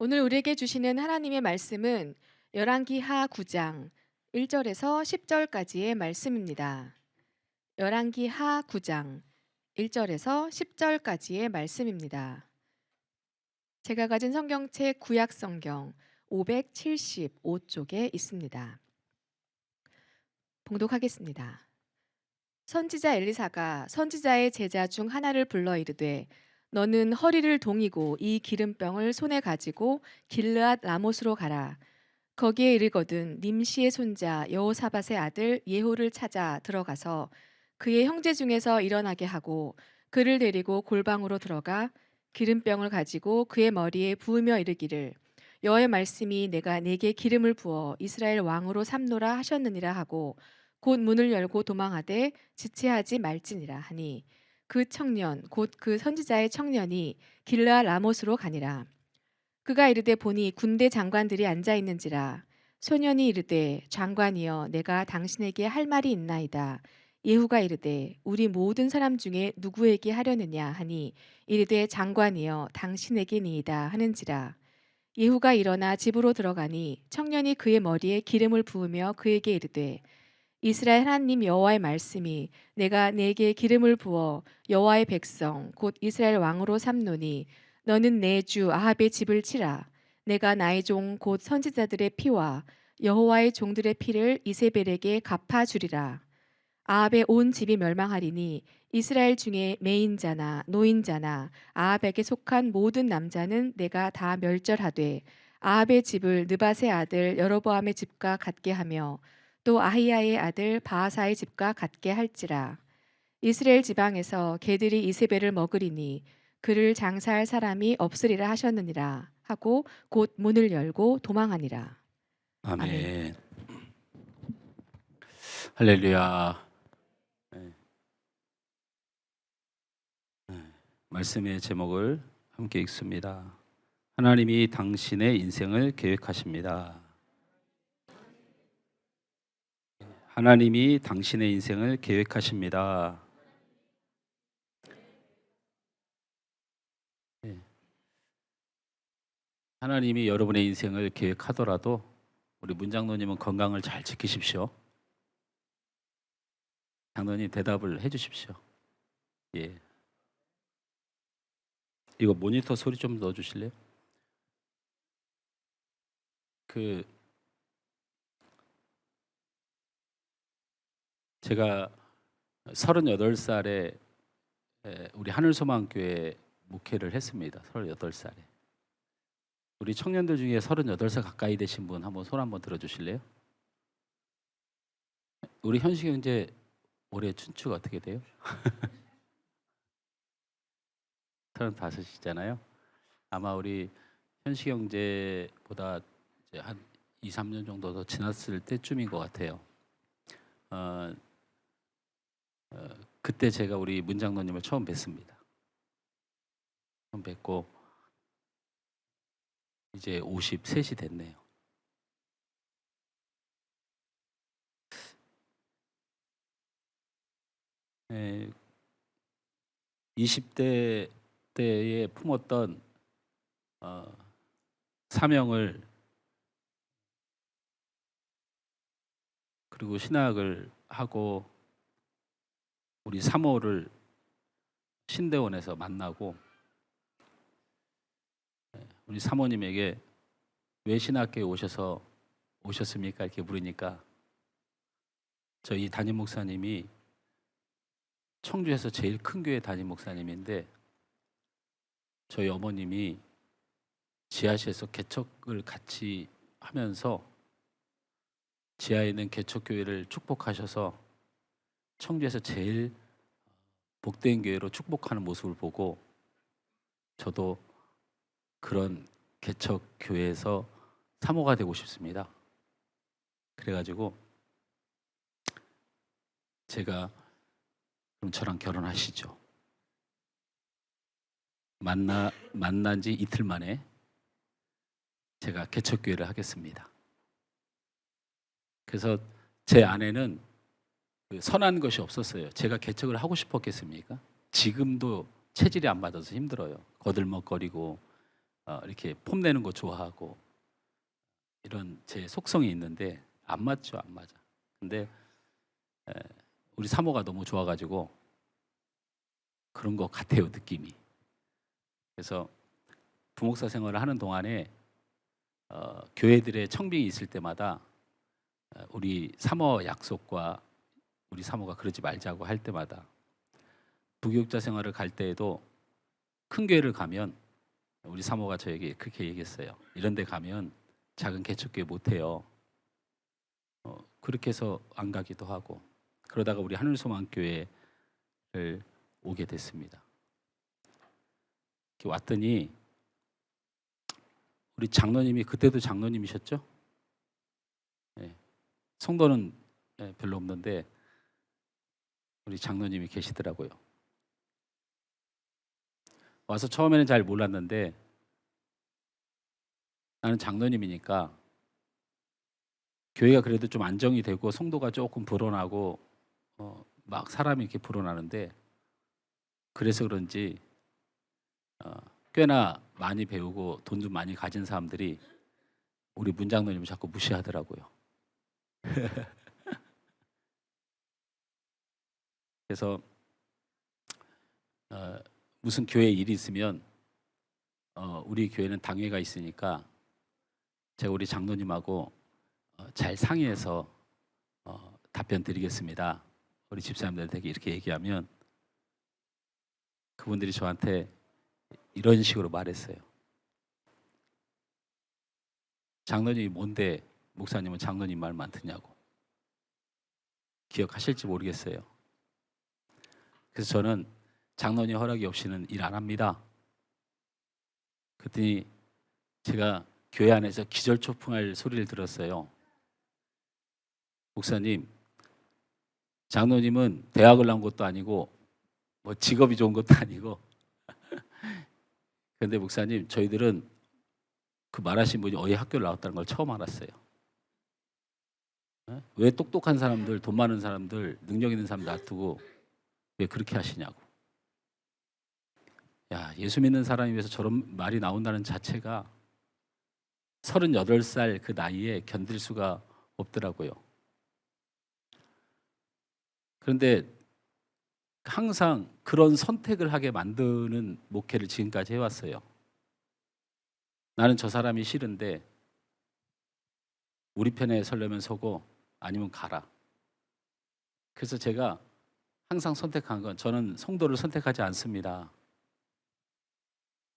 오늘 우리에게 주시는 하나님의 말씀은 열왕기하 9장 1절에서 10절까지의 말씀입니다. 열왕기하 9장 1절에서 10절까지의 말씀입니다. 제가 가진 성경책 구약 성경 575쪽에 있습니다. 봉독하겠습니다. 선지자 엘리사가 선지자의 제자 중 하나를 불러 이르되 너는 허리를 동이고 이 기름병을 손에 가지고 길르앗 라못으로 가라. 거기에 이르거든 님시의 손자 여호사밧의 아들 예후를 찾아 들어가서 그의 형제 중에서 일어나게 하고 그를 데리고 골방으로 들어가 기름병을 가지고 그의 머리에 부으며 이르기를 여호와의 말씀이 내가 네게 기름을 부어 이스라엘 왕으로 삼노라 하셨느니라 하고 곧 문을 열고 도망하되 지체하지 말지니라 하니 그 청년 곧 그 선지자의 청년이 길르앗 라못으로 가니라. 그가 이르되 보니 군대 장관들이 앉아 있는지라. 소년이 이르되 장관이여 내가 당신에게 할 말이 있나이다. 예후가 이르되 우리 모든 사람 중에 누구에게 하려느냐 하니 이르되 장관이여 당신에게니이다 하는지라. 예후가 일어나 집으로 들어가니 청년이 그의 머리에 기름을 부으며 그에게 이르되 이스라엘 하나님 여호와의 말씀이 내가 네게 기름을 부어 여호와의 백성 곧 이스라엘 왕으로 삼노니 너는 내 주 아합의 집을 치라. 내가 나의 종 곧 선지자들의 피와 여호와의 종들의 피를 이세벨에게 갚아 주리라. 아합의 온 집이 멸망하리니 이스라엘 중에 매인자나 노인자나 아합에게 속한 모든 남자는 내가 다 멸절하되 아합의 집을 느밧의 아들 여로보암의 집과 같게 하며 또 아히야의 아들 바하사의 집과 같게 할지라. 이스라엘 지방에서 개들이 이세벨을 먹으리니 그를 장사할 사람이 없으리라 하셨느니라 하고 곧 문을 열고 도망하니라. 아멘. 아멘. 할렐루야. 네. 말씀의 제목을 함께 읽습니다. 하나님이 당신의 인생을 계획하십니다. 하나님이 당신의 인생을 계획하십니다. 네. 하나님이 여러분의 인생을 계획하더라도 우리 문장로님은 건강을 잘 지키십시오. 장로님 대답을 해주십시오. 예. 이거 모니터 소리 좀 넣어주실래요? 제가 38살에 우리 하늘소망교회 목회를 했습니다. 38살에. 우리 청년들 중에 38살 가까이 되신 분 한번 손 한번 들어주실래요? 우리 현식 형제 올해 춘추가 어떻게 돼요? 35이잖아요. 아마 우리 현식 형제보다 이제 한 2, 3년 정도 더 지났을 때쯤인 것 같아요. 그때 제가 우리 문장로님을 처음 뵀습니다. 처음 뵙고 이제 53이 됐네요. 네, 20대 때에 품었던 사명을 그리고 신학을 하고 우리 사모를 신대원에서 만나고 우리 사모님에게 왜 신학교에 오셨습니까? 이렇게 물으니까 저희 담임 목사님이 청주에서 제일 큰 교회 담임 목사님인데 저희 어머님이 지하실에서 개척을 같이 하면서 지하에 있는 개척교회를 축복하셔서 청주에서 제일 복된 교회로 축복하는 모습을 보고 저도 그런 개척교회에서 사모가 되고 싶습니다. 그래가지고 제가 그럼 저랑 결혼하시죠. 만난 지 이틀 만에 제가 개척교회를 하겠습니다. 그래서 제 아내는 선한 것이 없었어요. 제가 개척을 하고 싶었겠습니까? 지금도 체질이 안 맞아서 힘들어요. 거들먹거리고 이렇게 폼내는 거 좋아하고 이런 제 속성이 있는데 안 맞죠, 안 맞아. 근데 우리 사모가 너무 좋아가지고 그런 것 같아요, 느낌이. 그래서 부목사 생활을 하는 동안에 교회들의 청빙이 있을 때마다 우리 사모 약속과 우리 사모가 그러지 말자고 할 때마다 부교육자 생활을 갈 때에도 큰 교회를 가면 우리 사모가 저에게 그렇게 얘기했어요. 이런 데 가면 작은 개척교회 못해요. 그렇게 해서 안 가기도 하고 그러다가 우리 하늘소망교회를 오게 됐습니다. 이렇게 왔더니 우리 장로님이 그때도 장로님이셨죠? 네. 성도는 별로 없는데 우리 장로님이 계시더라고요. 와서 처음에는 잘 몰랐는데 나는 장로님이니까 교회가 그래도 좀 안정이 되고 성도가 조금 불어나고 막 사람이 이렇게 불어나는데 그래서 그런지 꽤나 많이 배우고 돈 좀 많이 가진 사람들이 우리 문장로님을 자꾸 무시하더라고요. 그래서 무슨 교회 일이 있으면 우리 교회는 당회가 있으니까 제가 우리 장로님하고 잘 상의해서 답변 드리겠습니다. 우리 집사님들에게 이렇게 얘기하면 그분들이 저한테 이런 식으로 말했어요. 장로님이 뭔데 목사님은 장로님 말만 듣냐고. 기억하실지 모르겠어요. 그래서 저는 장로님 허락이 없이는 일 안 합니다. 그랬더니 제가 교회 안에서 기절초풍할 소리를 들었어요. 목사님, 장로님은 대학을 나온 것도 아니고 뭐 직업이 좋은 것도 아니고 그런데 목사님 저희들은 그 말하신 분이 어디 학교를 나왔다는 걸 처음 알았어요. 왜 똑똑한 사람들, 돈 많은 사람들, 능력 있는 사람 놔두고 왜 그렇게 하시냐고. 야, 예수 믿는 사람이 위해서 저런 말이 나온다는 자체가 38살 그 나이에 견딜 수가 없더라고요. 그런데 항상 그런 선택을 하게 만드는 목회를 지금까지 해왔어요. 나는 저 사람이 싫은데 우리 편에 서려면 서고 아니면 가라. 그래서 제가 항상 선택한 건 저는 성도를 선택하지 않습니다.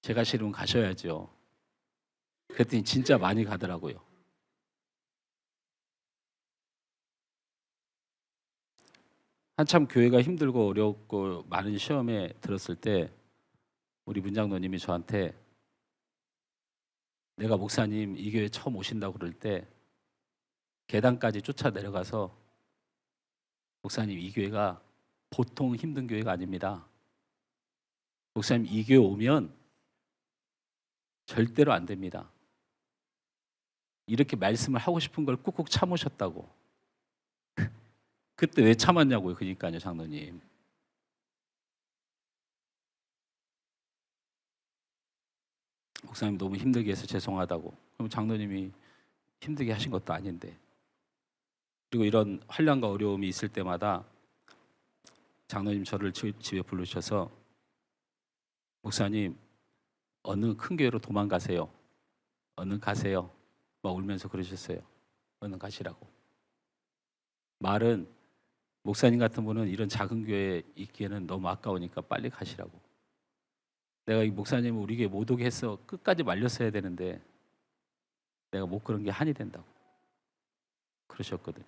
제가 싫으면 가셔야죠. 그랬더니 진짜 많이 가더라고요. 한참 교회가 힘들고 어렵고 많은 시험에 들었을 때 우리 문장로님이 저한테 내가 목사님 이 교회 처음 오신다고 그럴 때 계단까지 쫓아 내려가서 목사님 이 교회가 보통 힘든 교회가 아닙니다. 목사님 이 교회 오면 절대로 안 됩니다. 이렇게 말씀을 하고 싶은 걸 꾹꾹 참으셨다고. 그때 왜 참았냐고요. 그러니까요, 장로님. 목사님 너무 힘들게 해서 죄송하다고. 그럼 장로님이 힘들게 하신 것도 아닌데. 그리고 이런 환난과 어려움이 있을 때마다 장로님 저를 집에 부르셔서 목사님 어느 큰 교회로 도망가세요. 얼른 가세요. 막 울면서 그러셨어요. 얼른 가시라고. 말은 목사님 같은 분은 이런 작은 교회에 있기에는 너무 아까우니까 빨리 가시라고. 내가 이 목사님을 우리 교회 못 오게 해서 끝까지 말렸어야 되는데 내가 못 그런 게 한이 된다고 그러셨거든요.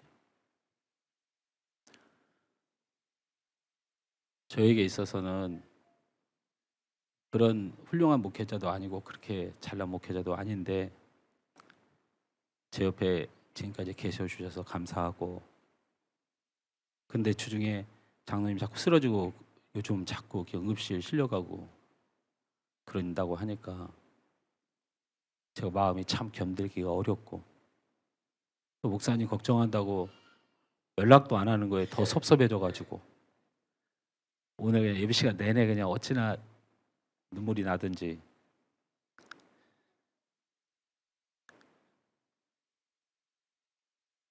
저에게 있어서는 그런 훌륭한 목회자도 아니고 그렇게 잘난 목회자도 아닌데 제 옆에 지금까지 계셔 주셔서 감사하고, 근데 주중에 장로님 자꾸 쓰러지고 요즘 자꾸 응급실 실려가고 그런다고 하니까 제가 마음이 참 견딜기가 어렵고, 또 목사님 걱정한다고 연락도 안 하는 거에 더 섭섭해져가지고 오늘 그냥 예배 시간 내내 그냥 어찌나 눈물이 나든지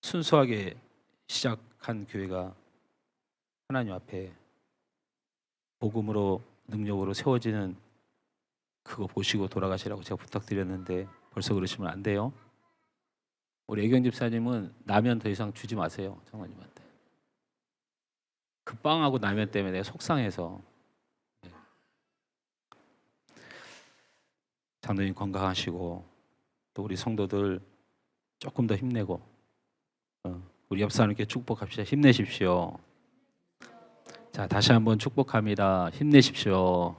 순수하게 시작한 교회가 하나님 앞에 복음으로 능력으로 세워지는 그거 보시고 돌아가시라고 제가 부탁드렸는데 벌써 그러시면 안 돼요. 우리 애경 집사님은 라면 더 이상 주지 마세요, 장로님한테. 그 빵하고 라면 때문에 내가 속상해서. 장로님 건강하시고 또 우리 성도들 조금 더 힘내고 우리 옆 사람께 축복합시다. 힘내십시오. 자, 다시 한번 축복합니다. 힘내십시오.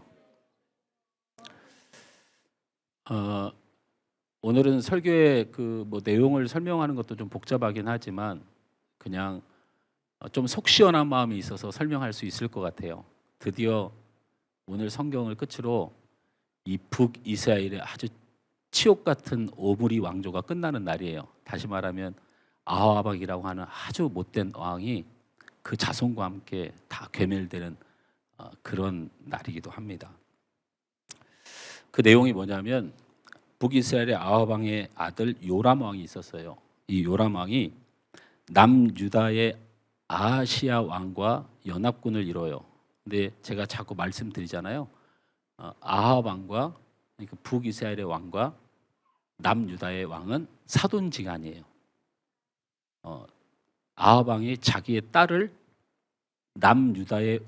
오늘은 설교의 그 뭐 내용을 설명하는 것도 좀 복잡하긴 하지만 그냥 좀 속 시원한 마음이 있어서 설명할 수 있을 것 같아요. 드디어 오늘 성경을 끝으로 이 북이스라엘의 아주 치욕 같은 오므리 왕조가 끝나는 날이에요. 다시 말하면 아하박이라고 하는 아주 못된 왕이 그 자손과 함께 다 괴멸되는 그런 날이기도 합니다. 그 내용이 뭐냐면 북이스라엘의 아합 왕의 아들 요람 왕이 있었어요. 이 요람 왕이 남유다의 아하시아 왕과 연합군을 이뤄요. 근데 제가 자꾸 말씀드리잖아요. 아합 왕과 그러니까 북이스라엘의 왕과 남유다의 왕은 사돈지간이에요. 아합 왕이 자기의 딸을 남유다의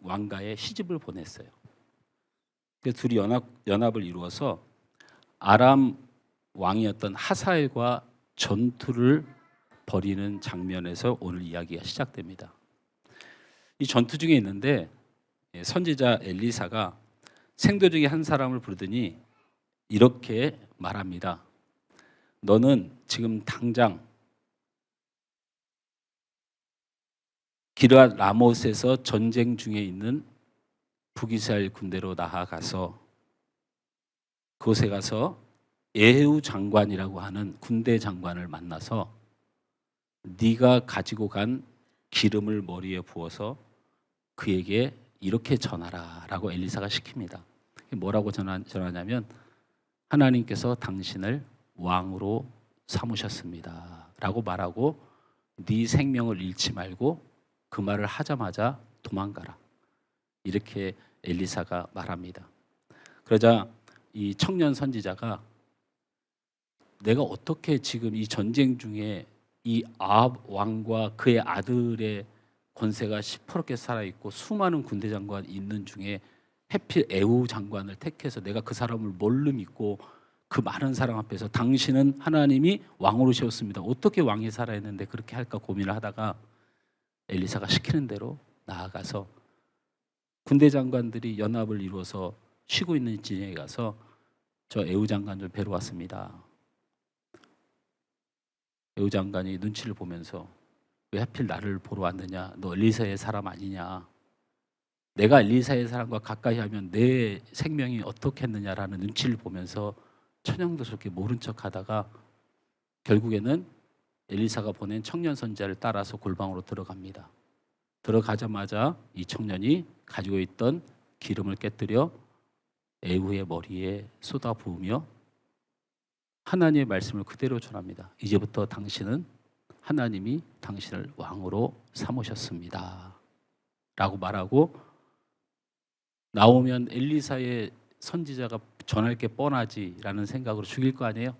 왕가에 시집을 보냈어요. 그래서 둘이 연합을 이루어서 아람 왕이었던 하사엘과 전투를 벌이는 장면에서 오늘 이야기가 시작됩니다. 이 전투 중에 있는데 선지자 엘리사가 생도 중에 한 사람을 부르더니 이렇게 말합니다. 너는 지금 당장 기르앗 라못에서 전쟁 중에 있는 북이스라엘 군대로 나아가서 그곳에 가서 예후 장관이라고 하는 군대 장관을 만나서 네가 가지고 간 기름을 머리에 부어서 그에게 이렇게 전하라라고 엘리사가 시킵니다. 뭐라고 전하냐면 하나님께서 당신을 왕으로 삼으셨습니다라고 말하고 네 생명을 잃지 말고 그 말을 하자마자 도망가라. 이렇게 엘리사가 말합니다. 그러자 이 청년 선지자가 내가 어떻게 지금 이 전쟁 중에 이 아합 왕과 그의 아들의 권세가 시퍼렇게 살아있고 수많은 군대 장관이 있는 중에 해필 에후 장관을 택해서 내가 그 사람을 뭘로 믿고 그 많은 사람 앞에서 당신은 하나님이 왕으로 세웠습니다. 어떻게 왕이 살아있는데 그렇게 할까 고민을 하다가 엘리사가 시키는 대로 나아가서 군대 장관들이 연합을 이루어서 쉬고 있는 진영에 가서 저 에후 장관 좀 뵈러 왔습니다. 에후 장관이 눈치를 보면서 왜 하필 나를 보러 왔느냐? 너 엘리사의 사람 아니냐? 내가 엘리사의 사람과 가까이 하면 내 생명이 어떻겠느냐라는 눈치를 보면서 천연덕스럽게 모른 척하다가 결국에는 엘리사가 보낸 청년 선지자를 따라서 골방으로 들어갑니다. 들어가자마자 이 청년이 가지고 있던 기름을 깨뜨려 에후의 머리에 쏟아 부으며 하나님의 말씀을 그대로 전합니다. 이제부터 당신은 하나님이 당신을 왕으로 삼으셨습니다. 라고 말하고 나오면 엘리사의 선지자가 전할 게 뻔하지라는 생각으로 죽일 거 아니에요.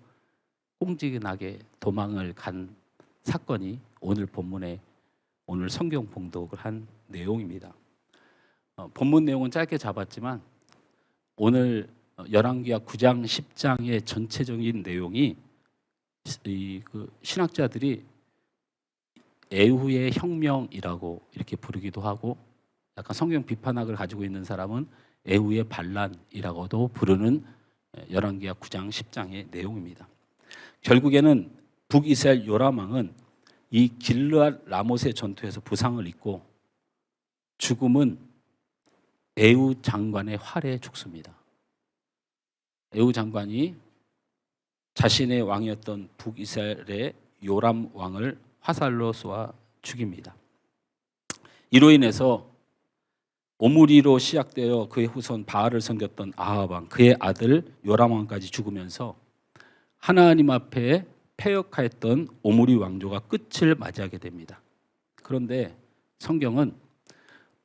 꽁지나게 도망을 간 사건이 오늘 본문에 오늘 성경 봉독을 한 내용입니다. 본문 내용은 짧게 잡았지만 오늘 열왕기하 9장 10장의 전체적인 내용이 그 신학자들이 에후의 혁명이라고 이렇게 부르기도 하고 약간 성경 비판학을 가지고 있는 사람은 에후의 반란이라고도 부르는 열왕기하 9장 10장의 내용입니다. 결국에는 북이스라엘 요람 왕은 이 길르앗 라못의 전투에서 부상을 입고 죽음은 에후 장관의 활에 죽습니다. 에후 장관이 자신의 왕이었던 북이스라엘의 요람 왕을 화살로 쏘아 죽입니다. 이로 인해서 오므리로 시작되어 그의 후손 바알을 섬겼던 아합 왕, 그의 아들 요람 왕까지 죽으면서 하나님 앞에 패역하였던 오므리 왕조가 끝을 맞이하게 됩니다. 그런데 성경은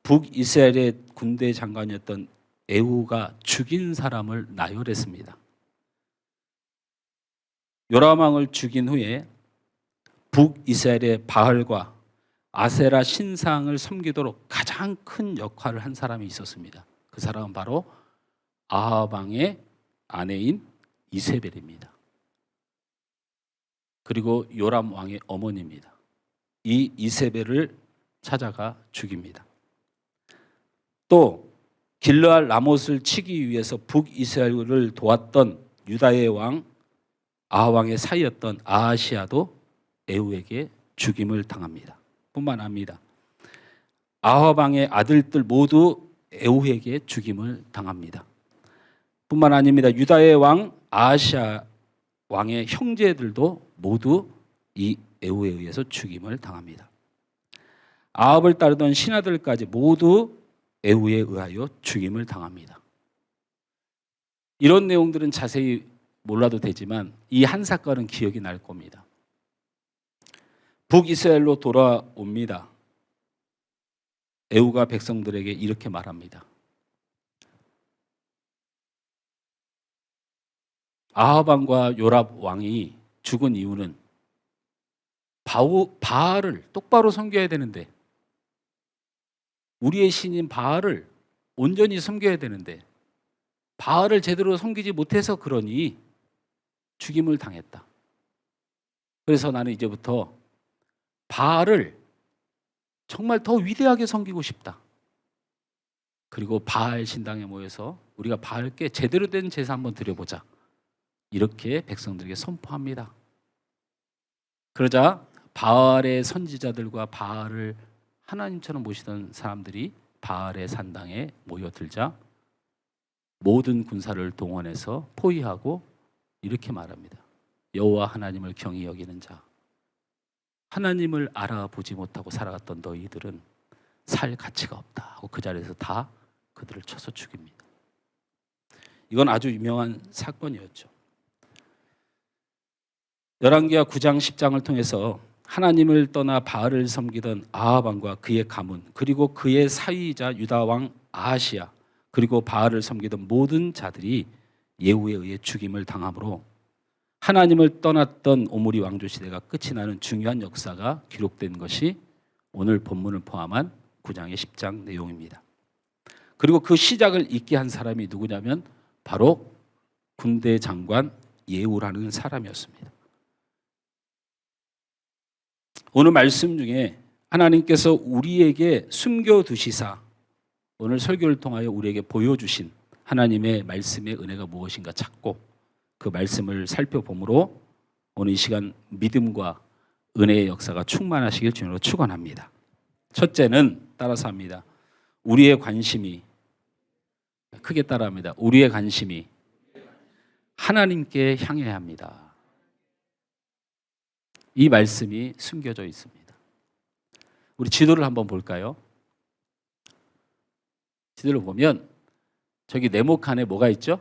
북이스라엘의 군대 장관이었던 에후가 죽인 사람을 나열했습니다. 요람 왕을 죽인 후에 북이스라엘의 바알과 아세라 신상을 섬기도록 가장 큰 역할을 한 사람이 있었습니다. 그 사람은 바로 아합 왕의 아내인 이세벨입니다. 그리고 요람 왕의 어머니입니다. 이 이세벨을 찾아가 죽입니다. 또 길르앗 라못을 치기 위해서 북이스라엘을 도왔던 유다의 왕 아하 왕의 사이였던 아하시아도 에후에게 죽임을 당합니다. 뿐만 아니라 아합 왕의 아들들 모두 에후에게 죽임을 당합니다. 뿐만 아닙니다. 유다의 왕 아하시아 왕의 형제들도 모두 이 에후에 의해서 죽임을 당합니다. 아합을 따르던 신하들까지 모두 에후에 의하여 죽임을 당합니다. 이런 내용들은 자세히 몰라도 되지만 이 한 사건은 기억이 날 겁니다. 북이스라엘로 돌아옵니다. 에후가 백성들에게 이렇게 말합니다. 아합 왕과 요랍 왕이 죽은 이유는 바알을 똑바로 섬겨야 되는데, 우리의 신인 바알을 온전히 섬겨야 되는데 바알을 제대로 섬기지 못해서 그러니 죽임을 당했다. 그래서 나는 이제부터 바알을 정말 더 위대하게 섬기고 싶다. 그리고 바알 신당에 모여서 우리가 바알께 제대로 된 제사 한번 드려보자. 이렇게 백성들에게 선포합니다. 그러자 바알의 선지자들과 바알을 하나님처럼 모시던 사람들이 바알의 산당에 모여들자 모든 군사를 동원해서 포위하고 이렇게 말합니다. 여호와 하나님을 경히 여기는 자, 하나님을 알아보지 못하고 살아갔던 너희들은 살 가치가 없다 하고 그 자리에서 다 그들을 쳐서 죽입니다. 이건 아주 유명한 사건이었죠. 열왕기하 9장 10장을 통해서 하나님을 떠나 바알을 섬기던 아합 왕과 그의 가문, 그리고 그의 사위이자 유다 왕 아하시아, 그리고 바알을 섬기던 모든 자들이 예후에 의해 죽임을 당함으로 하나님을 떠났던 오므리 왕조 시대가 끝이 나는 중요한 역사가 기록된 것이 오늘 본문을 포함한 9장의 10장 내용입니다. 그리고 그 시작을 잇게 한 사람이 누구냐면 바로 군대 장관 예후라는 사람이었습니다. 오늘 말씀 중에 하나님께서 우리에게 숨겨두시사 오늘 설교를 통하여 우리에게 보여주신 하나님의 말씀의 은혜가 무엇인가 찾고 그 말씀을 살펴보므로 오늘 이 시간 믿음과 은혜의 역사가 충만하시길 주님으로 축원합니다. 첫째는 따라서 합니다. 우리의 관심이, 크게 따라합니다. 우리의 관심이 하나님께 향해야 합니다. 이 말씀이 숨겨져 있습니다. 우리 지도를 한번 볼까요? 지도를 보면 저기 네모칸에 뭐가 있죠?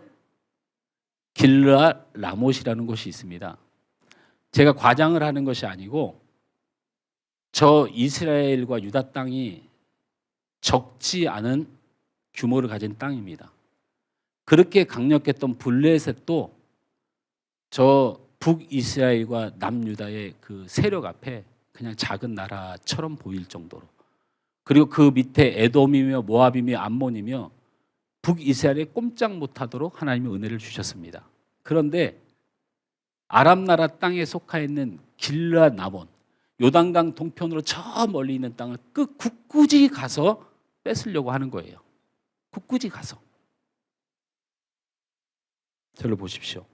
길르앗 라못이라는 곳이 있습니다. 제가 과장을 하는 것이 아니고 저 이스라엘과 유다 땅이 적지 않은 규모를 가진 땅입니다. 그렇게 강력했던 블레셋도 저 북이스라엘과 남유다의 그 세력 앞에 그냥 작은 나라처럼 보일 정도로, 그리고 그 밑에 에돔이며 모압이며 암몬이며 북이스라엘에 꼼짝 못하도록 하나님의 은혜를 주셨습니다. 그런데 아람 나라 땅에 속하 있는 길르앗 라몬, 요단강 동편으로 저 멀리 있는 땅을 굳굳이 가서 뺏으려고 하는 거예요. 굳굳이 가서. 저를 보십시오.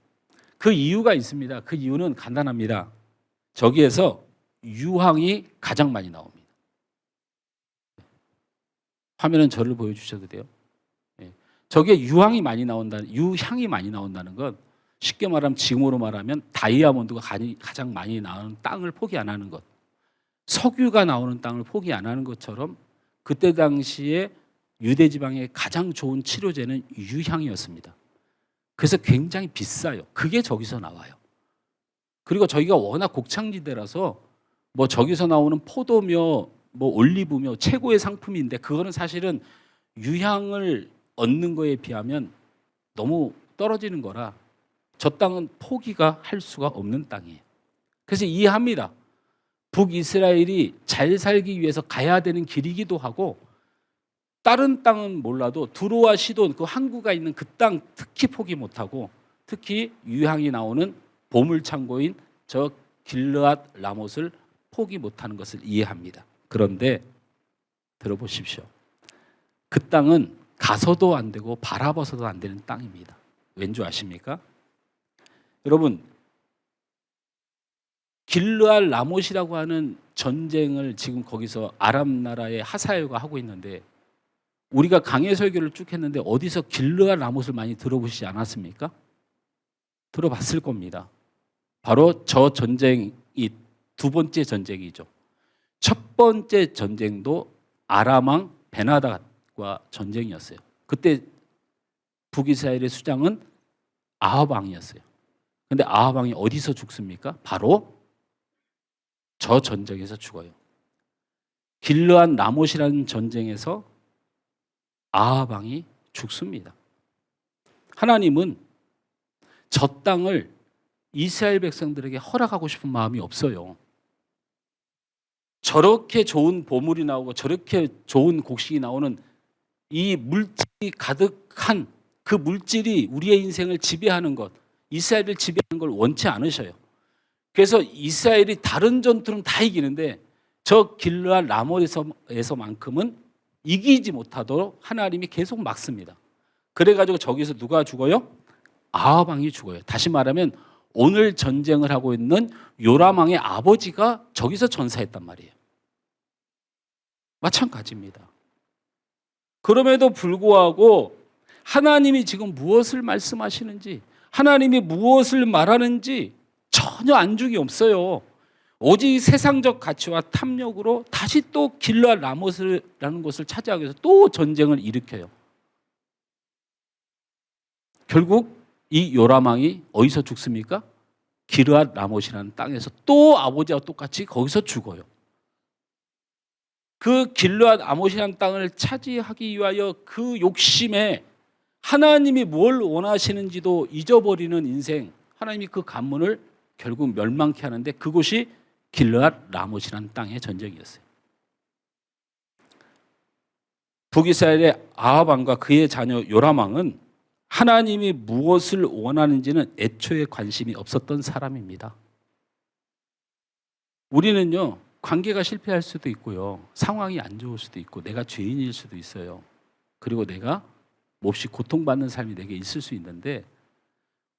그 이유가 있습니다. 그 이유는 간단합니다. 저기에서 유황이 가장 많이 나옵니다. 화면은 저를 보여주셔도 돼요. 저기에 유황이 많이 나온다는 건 쉽게 말하면, 지금으로 말하면 다이아몬드가 가장 많이 나오는 땅을 포기 안 하는 것, 석유가 나오는 땅을 포기 안 하는 것처럼 그때 당시에 유대 지방의 가장 좋은 치료제는 유향이었습니다. 그래서 굉장히 비싸요. 그게 저기서 나와요. 그리고 저희가 워낙 곡창지대라서 뭐 저기서 나오는 포도며 뭐 올리브며 최고의 상품인데 그거는 사실은 유향을 얻는 거에 비하면 너무 떨어지는 거라 저 땅은 포기가 할 수가 없는 땅이에요. 그래서 이해합니다. 북이스라엘이 잘 살기 위해서 가야 되는 길이기도 하고 다른 땅은 몰라도 두로와 시돈 그 항구가 있는 그 땅 특히 포기 못하고 특히 유향이 나오는 보물창고인 저 길르앗 라못을 포기 못하는 것을 이해합니다. 그런데 들어보십시오. 그 땅은 가서도 안 되고 바라봐서도 안 되는 땅입니다. 왠지 아십니까? 여러분 길르앗 라못이라고 하는 전쟁을 지금 거기서 아람 나라의 하사엘과 하고 있는데 우리가 강해 설교를 쭉 했는데 어디서 길르앗 라못을 많이 들어보시지 않았습니까? 들어봤을 겁니다. 바로 저 전쟁이 두 번째 전쟁이죠. 첫 번째 전쟁도 아람 왕 베나닷과 전쟁이었어요. 그때 북이스라엘의 수장은 아합 왕이었어요. 그런데 아합 왕이 어디서 죽습니까? 바로 저 전쟁에서 죽어요. 길르앗 라못이라는 전쟁에서 아합 왕이 죽습니다. 하나님은 저 땅을 이스라엘 백성들에게 허락하고 싶은 마음이 없어요. 저렇게 좋은 보물이 나오고 저렇게 좋은 곡식이 나오는 이 물질이 가득한 그 물질이 우리의 인생을 지배하는 것, 이스라엘을 지배하는 걸 원치 않으셔요. 그래서 이스라엘이 다른 전투는 다 이기는데 저 길르앗 라못에서만큼은 이기지 못하도록 하나님이 계속 막습니다. 그래가지고 저기서 누가 죽어요? 아합 왕이 죽어요. 다시 말하면 오늘 전쟁을 하고 있는 요람 왕의 아버지가 저기서 전사했단 말이에요. 마찬가지입니다. 그럼에도 불구하고 하나님이 지금 무엇을 말씀하시는지, 하나님이 무엇을 말하는지 전혀 안중이 없어요. 오직 세상적 가치와 탐욕으로 다시 또 길르앗 라못이라는 곳을 차지하기 위해서 또 전쟁을 일으켜요. 결국 이 요람 왕이 어디서 죽습니까? 길르앗 라못이라는 땅에서 또 아버지와 똑같이 거기서 죽어요. 그 길르앗 라못이라는 땅을 차지하기 위하여 그 욕심에 하나님이 뭘 원하시는지도 잊어버리는 인생, 하나님이 그 관문을 결국 멸망케 하는데 그곳이 길르앗 라못이라는 땅의 전쟁이었어요. 북이스라엘의 아합 왕과 그의 자녀 요람 왕은 하나님이 무엇을 원하는지는 애초에 관심이 없었던 사람입니다. 우리는요, 관계가 실패할 수도 있고요, 상황이 안 좋을 수도 있고, 내가 죄인일 수도 있어요. 그리고 내가 몹시 고통받는 삶이 내게 있을 수 있는데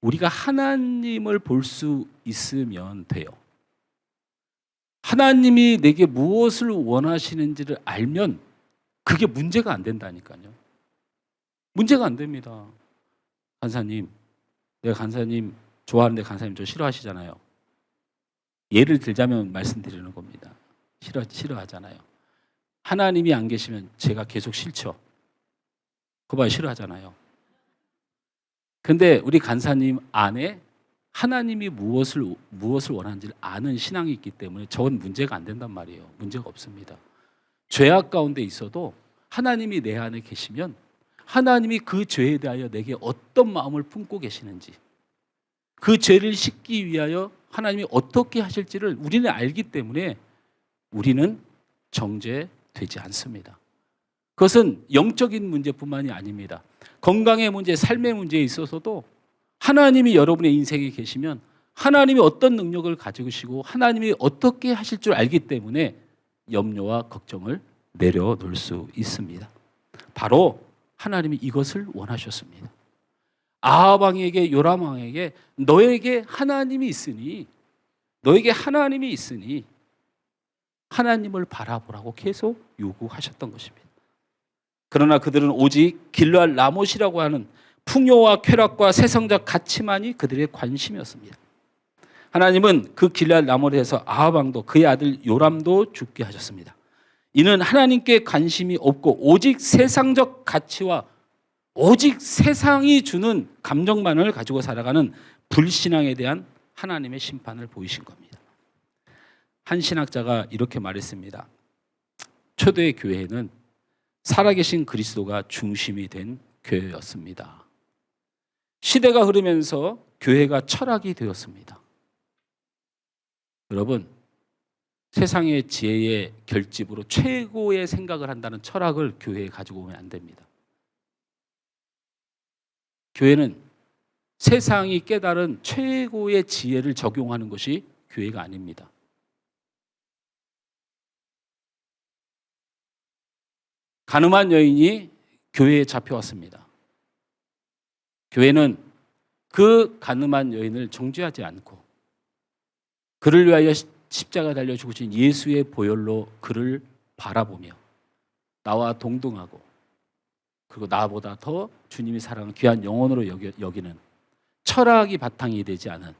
우리가 하나님을 볼 수 있으면 돼요. 하나님이 내게 무엇을 원하시는지를 알면 그게 문제가 안 된다니까요. 문제가 안 됩니다. 간사님, 내가 간사님 좋아하는데 간사님 저 싫어하시잖아요. 예를 들자면 말씀드리는 겁니다. 싫어하잖아요. 하나님이 안 계시면 제가 계속 싫죠. 그거 싫어하잖아요. 근데 우리 간사님 안에 하나님이 무엇을 원하는지를 아는 신앙이 있기 때문에 저건 문제가 안 된단 말이에요. 문제가 없습니다. 죄악 가운데 있어도 하나님이 내 안에 계시면 하나님이 그 죄에 대하여 내게 어떤 마음을 품고 계시는지, 그 죄를 씻기 위하여 하나님이 어떻게 하실지를 우리는 알기 때문에 우리는 정죄되지 않습니다. 그것은 영적인 문제뿐만이 아닙니다. 건강의 문제, 삶의 문제에 있어서도 하나님이 여러분의 인생에 계시면 하나님이 어떤 능력을 가지시고 하나님이 어떻게 하실 줄 알기 때문에 염려와 걱정을 내려놓을 수 있습니다. 바로 하나님이 이것을 원하셨습니다. 아합 왕에게, 요람 왕에게 너에게 하나님이 있으니 하나님을 바라보라고 계속 요구하셨던 것입니다. 그러나 그들은 오직 길르앗 라못이라고 하는 풍요와 쾌락과 세상적 가치만이 그들의 관심이었습니다. 하나님은 그 길르앗 라못에서 아합 왕도 그의 아들 요람도 죽게 하셨습니다. 이는 하나님께 관심이 없고 오직 세상적 가치와 오직 세상이 주는 감정만을 가지고 살아가는 불신앙에 대한 하나님의 심판을 보이신 겁니다. 한 신학자가 이렇게 말했습니다. 초대 교회는 살아계신 그리스도가 중심이 된 교회였습니다. 시대가 흐르면서 교회가 철학이 되었습니다. 여러분, 세상의 지혜의 결집으로 최고의 생각을 한다는 철학을 교회에 가지고 오면 안 됩니다. 교회는 세상이 깨달은 최고의 지혜를 적용하는 것이 교회가 아닙니다. 가늠한 여인이 교회에 잡혀왔습니다. 교회는 그 가늠한 여인을 정죄하지 않고 그를 위하여 십자가 달려 죽으신 예수의 보혈로 그를 바라보며 나와 동등하고 그리고 나보다 더 주님이 사랑하는 귀한 영혼으로 여기는 철학이 바탕이 되지 않은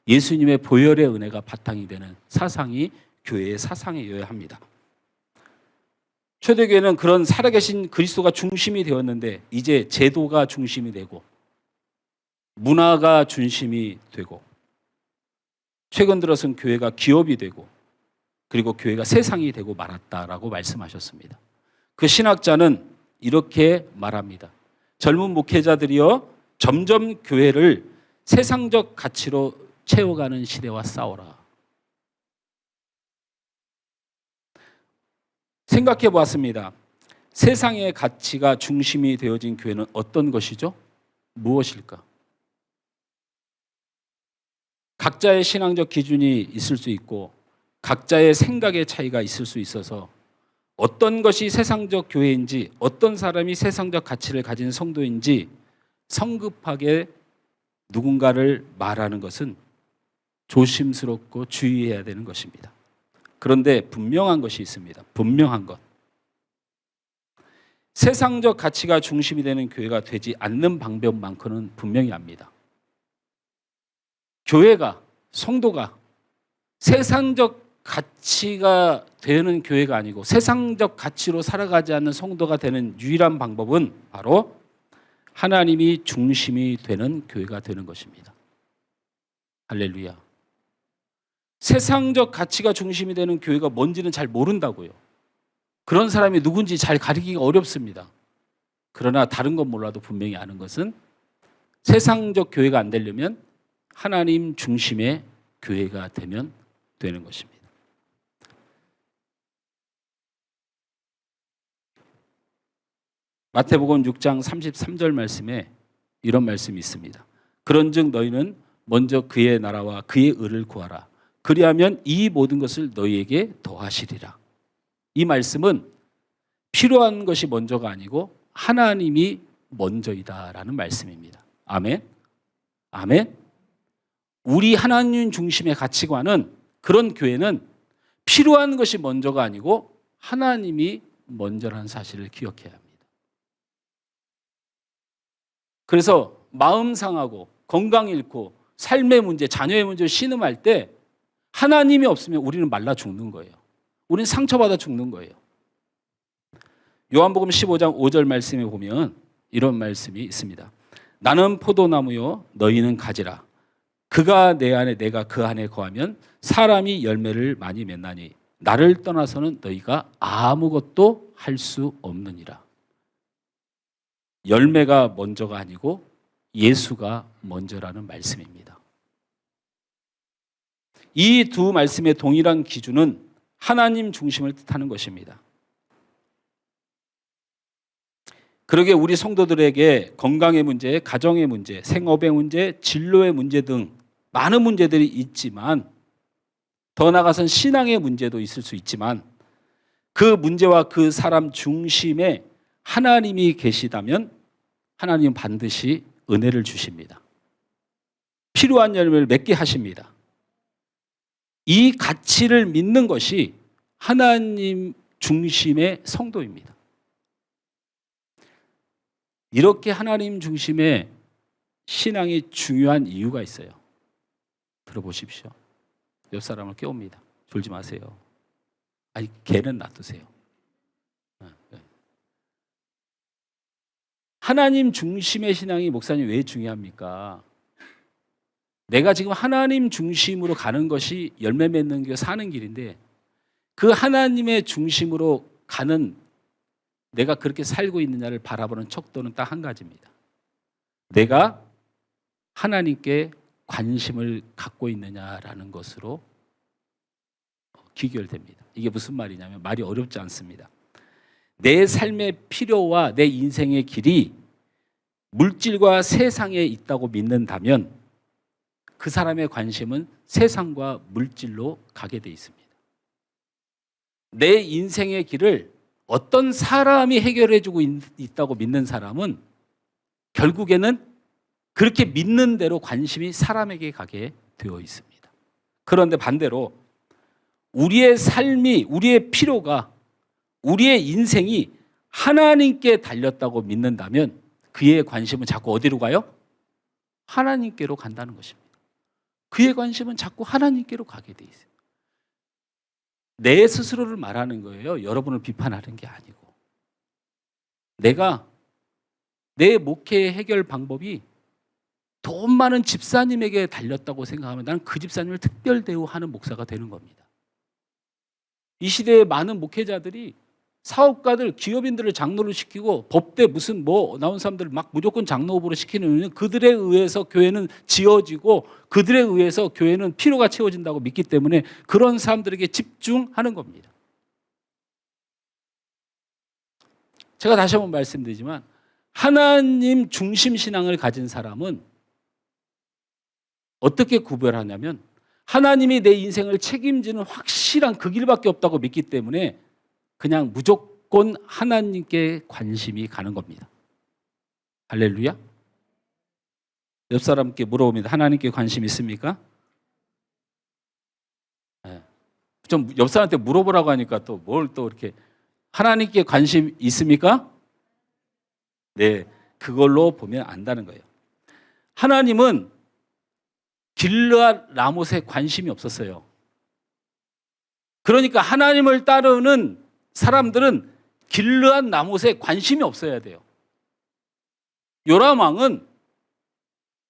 예수님의 보혈의 은혜가 바탕이 되는 사상이 교회의 사상이어야 합니다. 초대교회는 그런 살아계신 그리스도가 중심이 되었는데 이제 제도가 중심이 되고 문화가 중심이 되고 최근 들어서는 교회가 기업이 되고 그리고 교회가 세상이 되고 말았다라고 말씀하셨습니다. 그 신학자는 이렇게 말합니다. 젊은 목회자들이여 점점 교회를 세상적 가치로 채워가는 시대와 싸워라. 생각해 보았습니다. 세상의 가치가 중심이 되어진 교회는 어떤 것이죠? 무엇일까? 각자의 신앙적 기준이 있을 수 있고 각자의 생각의 차이가 있을 수 있어서 어떤 것이 세상적 교회인지 어떤 사람이 세상적 가치를 가진 성도인지 성급하게 누군가를 말하는 것은 조심스럽고 주의해야 되는 것입니다. 그런데 분명한 것이 있습니다. 분명한 것. 세상적 가치가 중심이 되는 교회가 되지 않는 방법만큼은 분명히 압니다. 교회가, 성도가 세상적 가치가 되는 교회가 아니고 세상적 가치로 살아가지 않는 성도가 되는 유일한 방법은 바로 하나님이 중심이 되는 교회가 되는 것입니다. 할렐루야. 세상적 가치가 중심이 되는 교회가 뭔지는 잘 모른다고요. 그런 사람이 누군지 잘 가리기가 어렵습니다. 그러나 다른 건 몰라도 분명히 아는 것은 세상적 교회가 안 되려면 하나님 중심의 교회가 되면 되는 것입니다. 마태복음 6장 33절 말씀에 이런 말씀이 있습니다. 그런즉 너희는 먼저 그의 나라와 그의 의를 구하라. 그리하면 이 모든 것을 너희에게 더하시리라. 이 말씀은 필요한 것이 먼저가 아니고 하나님이 먼저이다라는 말씀입니다. 아멘. 아멘. 우리 하나님 중심의 가치관은 그런 교회는 필요한 것이 먼저가 아니고 하나님이 먼저라는 사실을 기억해야 합니다. 그래서 마음 상하고 건강 잃고 삶의 문제, 자녀의 문제를 신음할 때 하나님이 없으면 우리는 말라 죽는 거예요. 우리는 상처받아 죽는 거예요. 요한복음 15장 5절 말씀에 보면 이런 말씀이 있습니다. 나는 포도나무요 너희는 가지라. 그가 내 안에 내가 그 안에 거하면 사람이 열매를 많이 맺나니 나를 떠나서는 너희가 아무것도 할 수 없느니라. 열매가 먼저가 아니고 예수가 먼저라는 말씀입니다. 이 두 말씀의 동일한 기준은 하나님 중심을 뜻하는 것입니다. 그러게 우리 성도들에게 건강의 문제, 가정의 문제, 생업의 문제, 진로의 문제 등 많은 문제들이 있지만 더 나아가서는 신앙의 문제도 있을 수 있지만 그 문제와 그 사람 중심에 하나님이 계시다면 하나님은 반드시 은혜를 주십니다. 필요한 열매를 맺게 하십니다. 이 가치를 믿는 것이 하나님 중심의 성도입니다. 이렇게 하나님 중심의 신앙이 중요한 이유가 있어요. 들어보십시오. 옆 사람을 깨웁니다. 졸지 마세요. 아니, 걔는 놔두세요. 하나님 중심의 신앙이 목사님 왜 중요합니까? 내가 지금 하나님 중심으로 가는 것이 열매 맺는 게 사는 길인데 그 하나님의 중심으로 가는 내가 그렇게 살고 있느냐를 바라보는 척도는 딱 한 가지입니다. 내가 하나님께 관심을 갖고 있느냐라는 것으로 귀결됩니다. 이게 무슨 말이냐면 말이 어렵지 않습니다. 내 삶의 필요와 내 인생의 길이 물질과 세상에 있다고 믿는다면 그 사람의 관심은 세상과 물질로 가게 돼 있습니다. 내 인생의 길을 어떤 사람이 해결해주고 있다고 믿는 사람은 결국에는 그렇게 믿는 대로 관심이 사람에게 가게 되어 있습니다. 그런데 반대로 우리의 삶이, 우리의 필요가, 우리의 인생이 하나님께 달렸다고 믿는다면 그의 관심은 자꾸 어디로 가요? 하나님께로 간다는 것입니다. 그의 관심은 자꾸 하나님께로 가게 돼 있어요. 내 스스로를 말하는 거예요. 여러분을 비판하는 게 아니고. 내가 내 목회의 해결 방법이 돈 많은 집사님에게 달렸다고 생각하면 나는 그 집사님을 특별 대우하는 목사가 되는 겁니다. 이 시대의 많은 목회자들이 사업가들, 기업인들을 장로로 시키고 법대 무슨 뭐 나온 사람들을 막 무조건 장로 후보로 시키는 이유는 그들에 의해서 교회는 지어지고 그들에 의해서 교회는 필요가 채워진다고 믿기 때문에 그런 사람들에게 집중하는 겁니다. 제가 다시 한번 말씀드리지만 하나님 중심 신앙을 가진 사람은 어떻게 구별하냐면 하나님이 내 인생을 책임지는 확실한 그 길밖에 없다고 믿기 때문에 그냥 무조건 하나님께 관심이 가는 겁니다. 할렐루야. 옆 사람께 물어봅니다. 하나님께 관심 있습니까? 네. 좀 옆 사람한테 물어보라고 하니까 또 뭘 또 이렇게 하나님께 관심 있습니까? 네, 그걸로 보면 안다는 거예요. 하나님은 길르앗 라못에 관심이 없었어요. 그러니까 하나님을 따르는 사람들은 길르앗 라못에 관심이 없어야 돼요. 요람 왕은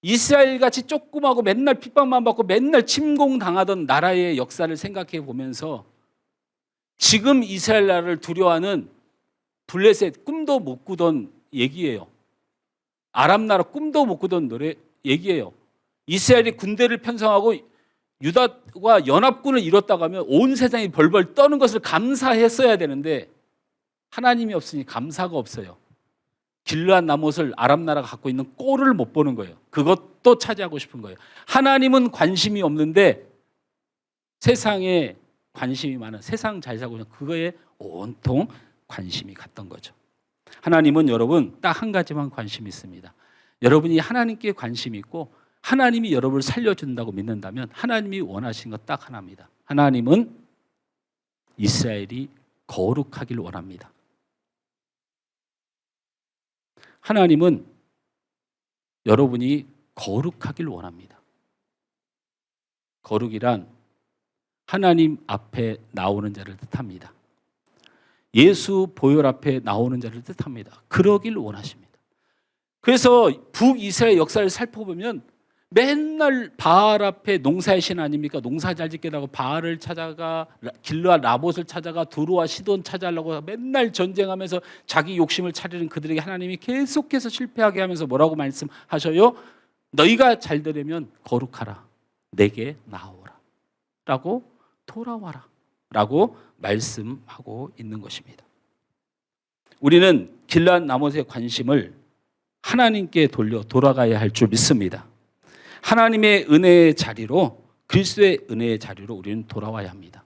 이스라엘같이 조그마하고 맨날 핍박만 받고 맨날 침공당하던 나라의 역사를 생각해 보면서 지금 이스라엘 나라를 두려워하는 블레셋 꿈도 못 꾸던 얘기예요. 아람 나라 꿈도 못 꾸던 얘기예요. 이스라엘이 군대를 편성하고 유다와 연합군을 이뤘다고 하면 온 세상이 벌벌 떠는 것을 감사했어야 되는데 하나님이 없으니 감사가 없어요. 길르앗 라못을 아람 나라가 갖고 있는 꼴을 못 보는 거예요. 그것도 차지하고 싶은 거예요. 하나님은 관심이 없는데 세상에 관심이 많은, 세상 잘 살고 있는 그거에 온통 관심이 갔던 거죠. 하나님은 여러분 딱 한 가지만 관심이 있습니다. 여러분이 하나님께 관심이 있고 하나님이 여러분을 살려준다고 믿는다면 하나님이 원하신 것 딱 하나입니다. 하나님은 이스라엘이 거룩하길 원합니다. 하나님은 여러분이 거룩하길 원합니다. 거룩이란 하나님 앞에 나오는 자를 뜻합니다. 예수 보혈 앞에 나오는 자를 뜻합니다. 그러길 원하십니다. 그래서 북이스라엘 역사를 살펴보면 맨날 바알 앞에 농사의 신 아닙니까? 농사 잘 짓겠다고 바알을 찾아가, 길르앗 라못을 찾아가, 두루와 시돈 찾아가려고 맨날 전쟁하면서 자기 욕심을 차리는 그들에게 하나님이 계속해서 실패하게 하면서 뭐라고 말씀하셔요? 너희가 잘 되려면 거룩하라, 내게 나오라 라고, 돌아와라 라고 말씀하고 있는 것입니다. 우리는 길르앗 라못의 관심을 하나님께 돌아가야 할 줄 믿습니다. 하나님의 은혜의 자리로, 그리스도의 은혜의 자리로 우리는 돌아와야 합니다.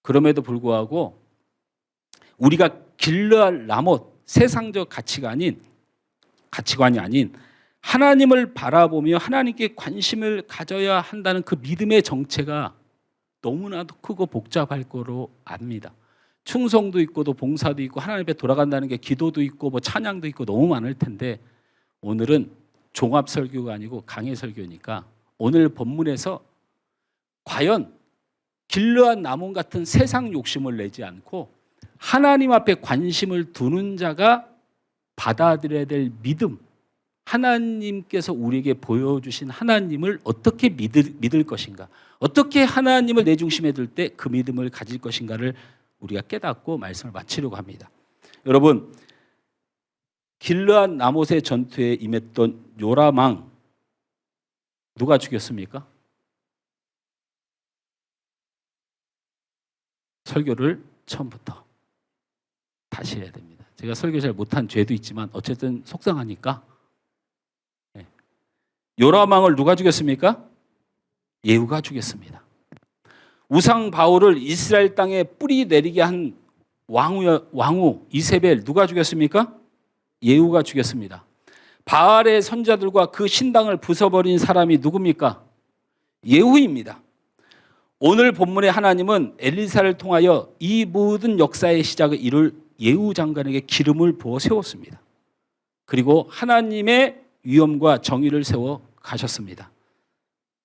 그럼에도 불구하고 우리가 길르앗 라못, 세상적 가치관이 아닌 하나님을 바라보며 하나님께 관심을 가져야 한다는 그 믿음의 정체가 너무나도 크고 복잡할 거로 압니다. 충성도 있고 또 봉사도 있고 하나님 앞에 돌아간다는 게 기도도 있고 뭐 찬양도 있고 너무 많을 텐데 오늘은 종합 설교가 아니고 강해 설교니까 오늘 본문에서 과연 길르앗 라못 같은 세상 욕심을 내지 않고 하나님 앞에 관심을 두는 자가 받아들여야 될 믿음, 하나님께서 우리에게 보여주신 하나님을 어떻게 믿을 것인가, 어떻게 하나님을 내 중심에 둘 때 그 믿음을 가질 것인가를 우리가 깨닫고 말씀을 마치려고 합니다. 여러분, 길르앗 라못의 전투에 임했던 요람 왕 누가 죽였습니까? 설교를 처음부터 다시 해야 됩니다. 제가 설교 잘 못한 죄도 있지만 어쨌든 속상하니까. 요람 왕을 누가 죽였습니까? 예후가 죽였습니다. 우상 바울을 이스라엘 땅에 뿌리 내리게 한 왕후 이세벨 누가 죽였습니까? 예후가 죽였습니다. 바알의 선자들과 그 신당을 부숴버린 사람이 누굽니까? 예후입니다. 오늘 본문의 하나님은 엘리사를 통하여 이 모든 역사의 시작을 이룰 예후 장관에게 기름을 부어 세웠습니다. 그리고 하나님의 위엄과 정의를 세워 가셨습니다.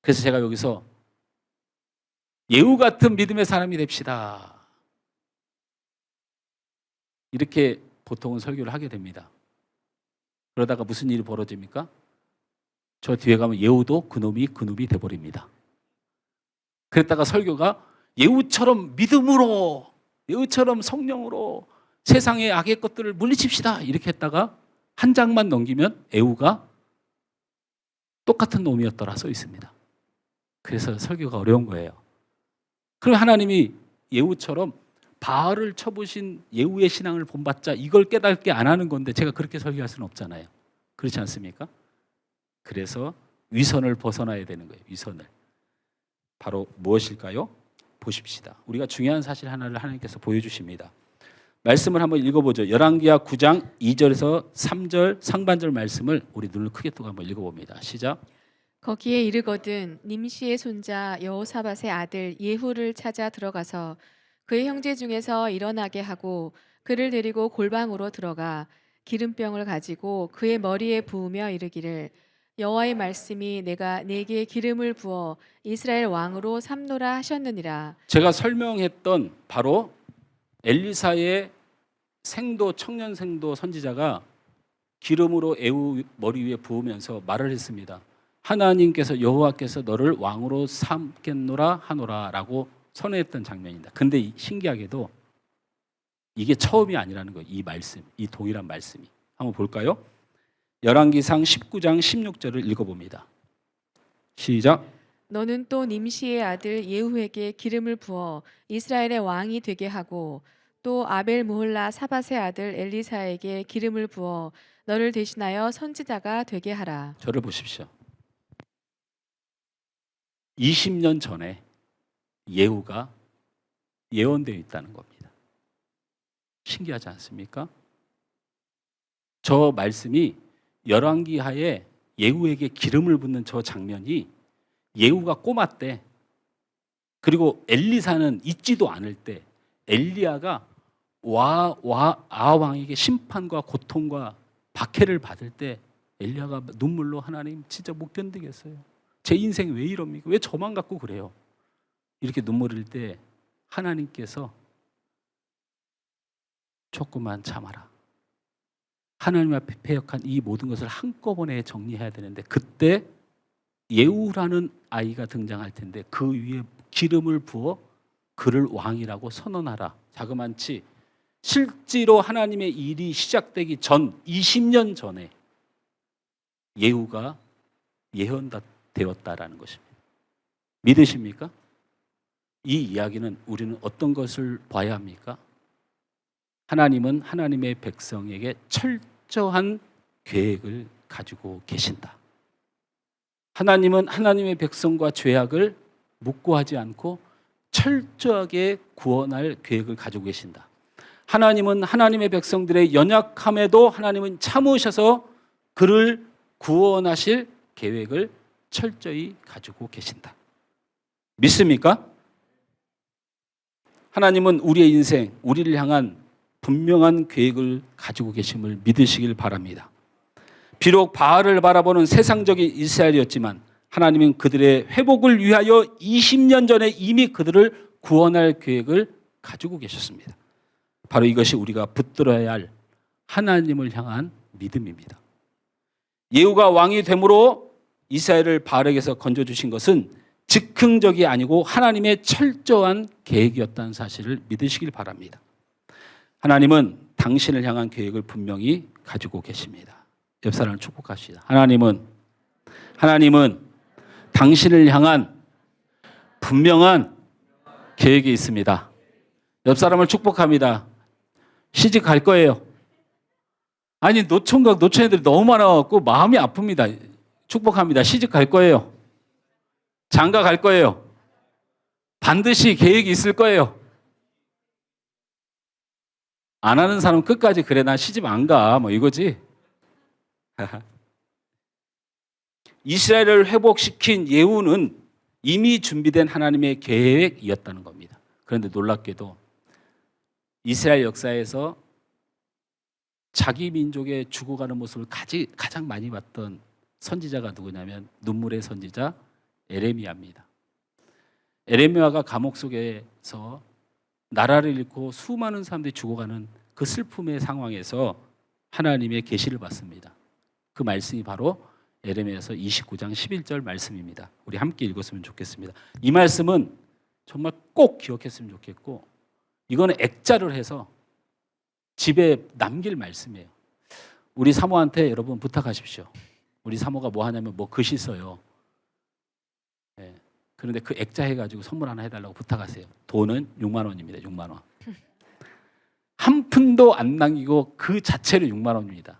그래서 제가 여기서 예후 같은 믿음의 사람이 됩시다, 이렇게 보통은 설교를 하게 됩니다. 그러다가 무슨 일이 벌어집니까? 저 뒤에 가면 예후도 그놈이 돼버립니다. 그랬다가 설교가 예후처럼 믿음으로, 예후처럼 성령으로 세상의 악의 것들을 물리칩시다, 이렇게 했다가 한 장만 넘기면 예후가 똑같은 놈이었더라 써 있습니다. 그래서 설교가 어려운 거예요. 그럼 하나님이 예후처럼 바알을 쳐보신 예후의 신앙을 본받자 이걸 깨닫게 안 하는 건데 제가 그렇게 설교할 수는 없잖아요. 그렇지 않습니까? 그래서 위선을 벗어나야 되는 거예요. 위선을. 바로 무엇일까요? 보십시다. 우리가 중요한 사실 하나를 하나님께서 보여주십니다. 말씀을 한번 읽어보죠. 열왕기하 9장 2절에서 3절 상반절 말씀을 우리 눈을 크게 뜨고 한번 읽어봅니다. 시작. 거기에 이르거든 님시의 손자 여호사밧의 아들 예후를 찾아 들어가서 그의 형제 중에서 일어나게 하고 그를 데리고 골방으로 들어가 기름병을 가지고 그의 머리에 부으며 이르기를 여호와의 말씀이 내가 네게 기름을 부어 이스라엘 왕으로 삼노라 하셨느니라. 제가 설명했던 바로 엘리사의 생도 청년 생도 선지자가 기름으로 예후 머리 위에 부으면서 말을 했습니다. 하나님께서 여호와께서 너를 왕으로 삼겠노라 하노라라고 선언했던 장면입니다. 근데 신기하게도 이게 처음이 아니라는 거예요. 이 말씀, 이 동일한 말씀이. 한번 볼까요? 열왕기상 19장 16절을 읽어봅니다. 시작. 너는 또 님시의 아들 예후에게 기름을 부어 이스라엘의 왕이 되게 하고 또 아벨 무홀라 사밧의 아들 엘리사에게 기름을 부어 너를 대신하여 선지자가 되게 하라. 저를 보십시오. 20년 전에 예후가 예언되어 있다는 겁니다. 신기하지 않습니까? 저 말씀이 열왕기하에 예후에게 기름을 붓는 저 장면이 예후가 꼬마 때, 그리고 엘리사는 있지도 않을 때, 엘리야가 아왕에게 심판과 고통과 박해를 받을 때 엘리야가 눈물로 하나님 진짜 못 견디겠어요. 제 인생 왜 이럽니까? 왜 저만 갖고 그래요? 이렇게 눈물 흘릴 때 하나님께서 조금만 참아라. 하나님 앞에 패역한 이 모든 것을 한꺼번에 정리해야 되는데 그때 예후라는 아이가 등장할 텐데 그 위에 기름을 부어 그를 왕이라고 선언하라. 자그만치 실제로 하나님의 일이 시작되기 전 20년 전에 예후가 예언되었다라는 것입니다. 믿으십니까? 이 이야기는 우리는 어떤 것을 봐야 합니까? 하나님은 하나님의 백성에게 철저한 계획을 가지고 계신다. 하나님은 하나님의 백성과 죄악을 묵고하지 않고 철저하게 구원할 계획을 가지고 계신다. 하나님은 하나님의 백성들의 연약함에도 하나님은 참으셔서 그를 구원하실 계획을 철저히 가지고 계신다. 믿습니까? 하나님은 우리의 인생, 우리를 향한 분명한 계획을 가지고 계심을 믿으시길 바랍니다. 비록 바알을 바라보는 세상적인 이스라엘이었지만 하나님은 그들의 회복을 위하여 20년 전에 이미 그들을 구원할 계획을 가지고 계셨습니다. 바로 이것이 우리가 붙들어야 할 하나님을 향한 믿음입니다. 예후가 왕이 됨으로 이스라엘을 바알에게서 건져주신 것은 즉흥적이 아니고 하나님의 철저한 계획이었다는 사실을 믿으시길 바랍니다. 하나님은 당신을 향한 계획을 분명히 가지고 계십니다. 옆 사람을 축복합시다. 하나님은 당신을 향한 분명한 계획이 있습니다. 옆 사람을 축복합니다. 시집 갈 거예요. 아니 노총각 노처녀들이 너무 많아갖고 마음이 아픕니다. 축복합니다. 시집 갈 거예요. 장가 갈 거예요. 반드시 계획이 있을 거예요. 안 하는 사람 끝까지 그래 나 시집 안 가 뭐 이거지. 이스라엘을 회복시킨 예후는 이미 준비된 하나님의 계획이었다는 겁니다. 그런데 놀랍게도 이스라엘 역사에서 자기 민족의 죽어가는 모습을 가장 많이 봤던 선지자가 누구냐면 눈물의 선지자 에레미야입니다. 에레미야가 감옥 속에서 나라를 잃고 수많은 사람들이 죽어가는 그 슬픔의 상황에서 하나님의 계시를 받습니다. 그 말씀이 바로 에레미야서 29장 11절 말씀입니다. 우리 함께 읽었으면 좋겠습니다. 이 말씀은 정말 꼭 기억했으면 좋겠고 이거는 액자를 해서 집에 남길 말씀이에요. 우리 사모한테 여러분 부탁하십시오. 우리 사모가 뭐 하냐면 뭐 글씨 써요. 네. 그런데 그 액자 해가지고 선물 하나 해달라고 부탁하세요. 돈은 6만 원입니다. 6만 원. 한 푼도 안 남기고 그 자체로 6만 원입니다.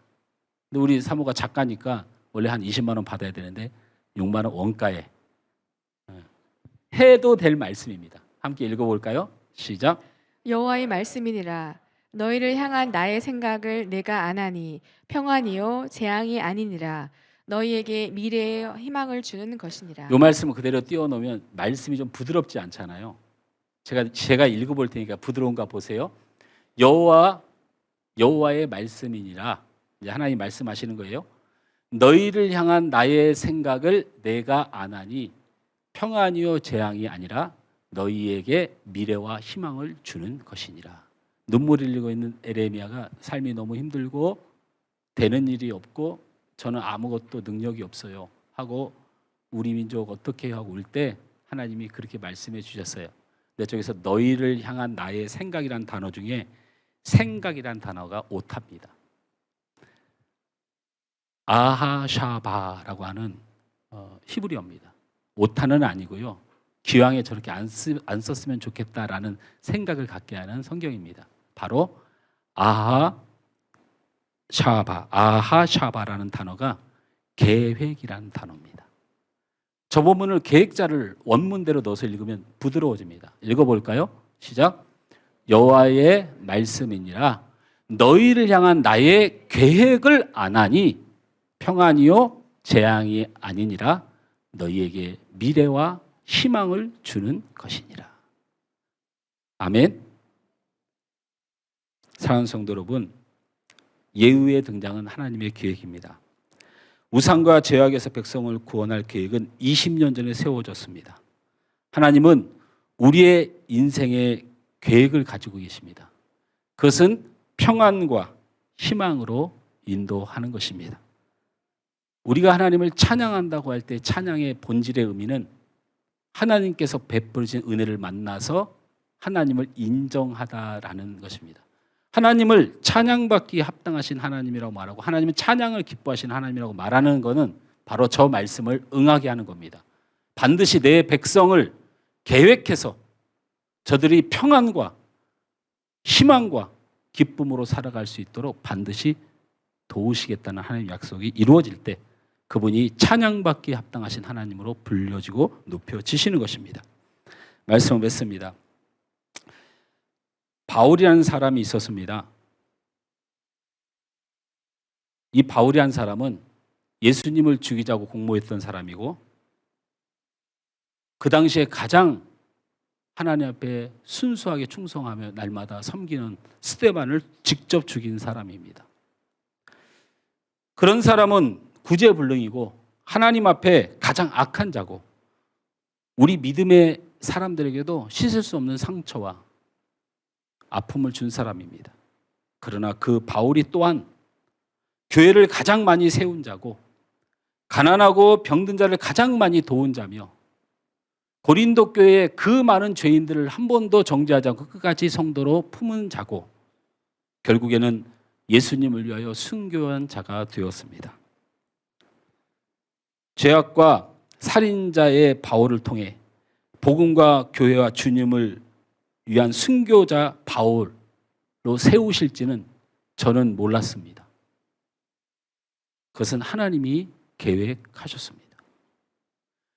근데 우리 사모가 작가니까 원래 한 20만 원 받아야 되는데 6만 원 원가에 해도 될 말씀입니다. 함께 읽어볼까요? 시작. 여호와의 말씀이니라. 너희를 향한 나의 생각을 내가 아나니 평안이요 재앙이 아니니라. 너희에게 미래의 희망을 주는 것이니라. 이 말씀을 그대로 띄워놓으면 말씀이 좀 부드럽지 않잖아요. 제가 읽어볼 테니까 부드러운가 보세요. 여호와의 말씀이니라. 이제 하나님 말씀하시는 거예요. 너희를 향한 나의 생각을 내가 아나니 평안이요 재앙이 아니라 너희에게 미래와 희망을 주는 것이니라. 눈물을 흘리고 있는 에레미야가 삶이 너무 힘들고 되는 일이 없고 저는 아무것도 능력이 없어요 하고 우리 민족 어떻게 하고 울 때 하나님이 그렇게 말씀해 주셨어요. 근데 저기서 너희를 향한 나의 생각이란 단어 중에 생각이란 단어가 오타입니다. 아하샤바라고 하는 히브리어입니다. 오타는 아니고요. 기왕에 저렇게 안 썼으면 좋겠다라는 생각을 갖게 하는 성경입니다. 바로 아하샤바라는 단어가 계획이라는 단어입니다. 저 본문을 계획자를 원문대로 넣어서 읽으면 부드러워집니다. 읽어볼까요? 시작. 여호와의 말씀이니라. 너희를 향한 나의 계획을 아나니 평안이요 재앙이 아니니라. 너희에게 미래와 희망을 주는 것이니라. 아멘. 사랑하는 성도 여러분, 예후의 등장은 하나님의 계획입니다. 우상과 죄악에서 백성을 구원할 계획은 20년 전에 세워졌습니다. 하나님은 우리의 인생의 계획을 가지고 계십니다. 그것은 평안과 희망으로 인도하는 것입니다. 우리가 하나님을 찬양한다고 할 때 찬양의 본질의 의미는 하나님께서 베풀으신 은혜를 만나서 하나님을 인정하다라는 것입니다. 하나님을 찬양받기에 합당하신 하나님이라고 말하고 하나님은 찬양을 기뻐하시는 하나님이라고 말하는 것은 바로 저 말씀을 응하게 하는 겁니다. 반드시 내 백성을 계획해서 저들이 평안과 희망과 기쁨으로 살아갈 수 있도록 반드시 도우시겠다는 하나님의 약속이 이루어질 때 그분이 찬양받기에 합당하신 하나님으로 불려지고 높여지시는 것입니다. 말씀을 맺습니다. 바울이라는 사람이 있었습니다. 이 바울이라는 사람은 예수님을 죽이자고 공모했던 사람이고 그 당시에 가장 하나님 앞에 순수하게 충성하며 날마다 섬기는 스데반을 직접 죽인 사람입니다. 그런 사람은 구제불능이고 하나님 앞에 가장 악한 자고 우리 믿음의 사람들에게도 씻을 수 없는 상처와 아픔을 준 사람입니다. 그러나 그 바울이 또한 교회를 가장 많이 세운 자고 가난하고 병든 자를 가장 많이 도운 자며 고린도 교회의 그 많은 죄인들을 한 번도 정죄하지 않고 끝까지 성도로 품은 자고 결국에는 예수님을 위하여 순교한 자가 되었습니다. 죄악과 살인자의 바울을 통해 복음과 교회와 주님을 위한 순교자 바울로 세우실지는 저는 몰랐습니다. 그것은 하나님이 계획하셨습니다.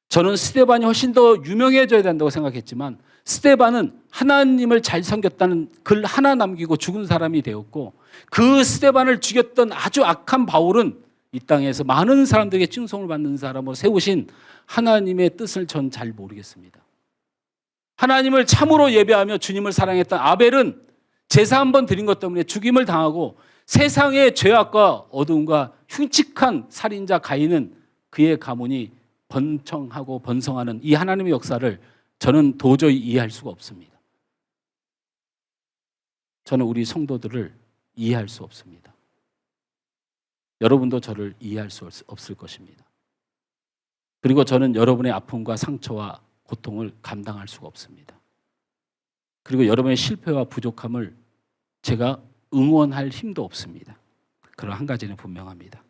저는 스데반이 훨씬 더 유명해져야 된다고 생각했지만 스데반은 하나님을 잘 섬겼다는 글 하나 남기고 죽은 사람이 되었고 그 스데반을 죽였던 아주 악한 바울은 이 땅에서 많은 사람들에게 칭송을 받는 사람으로 세우신 하나님의 뜻을 전 잘 모르겠습니다. 하나님을 참으로 예배하며 주님을 사랑했던 아벨은 제사 한번 드린 것 때문에 죽임을 당하고 세상의 죄악과 어두움과 흉측한 살인자 가인은 그의 가문이 번창하고 번성하는 이 하나님의 역사를 저는 도저히 이해할 수가 없습니다. 저는 우리 성도들을 이해할 수 없습니다. 여러분도 저를 이해할 수 없을 것입니다. 그리고 저는 여러분의 아픔과 상처와 고통을 감당할 수가 없습니다. 그리고 여러분의 실패와 부족함을 제가 응원할 힘도 없습니다. 그런 한 가지는 분명합니다.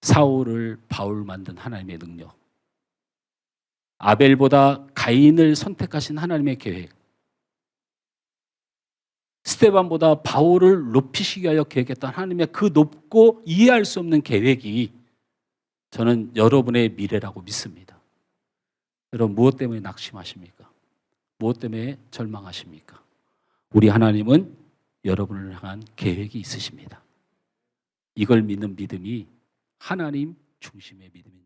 사울을 바울 만든 하나님의 능력, 아벨보다 가인을 선택하신 하나님의 계획, 스데반보다 바울을 높이시기 위하여 계획했던 하나님의 그 높고 이해할 수 없는 계획이 저는 여러분의 미래라고 믿습니다. 여러분 무엇 때문에 낙심하십니까? 무엇 때문에 절망하십니까? 우리 하나님은 여러분을 향한 계획이 있으십니다. 이걸 믿는 믿음이 하나님 중심의 믿음입니다.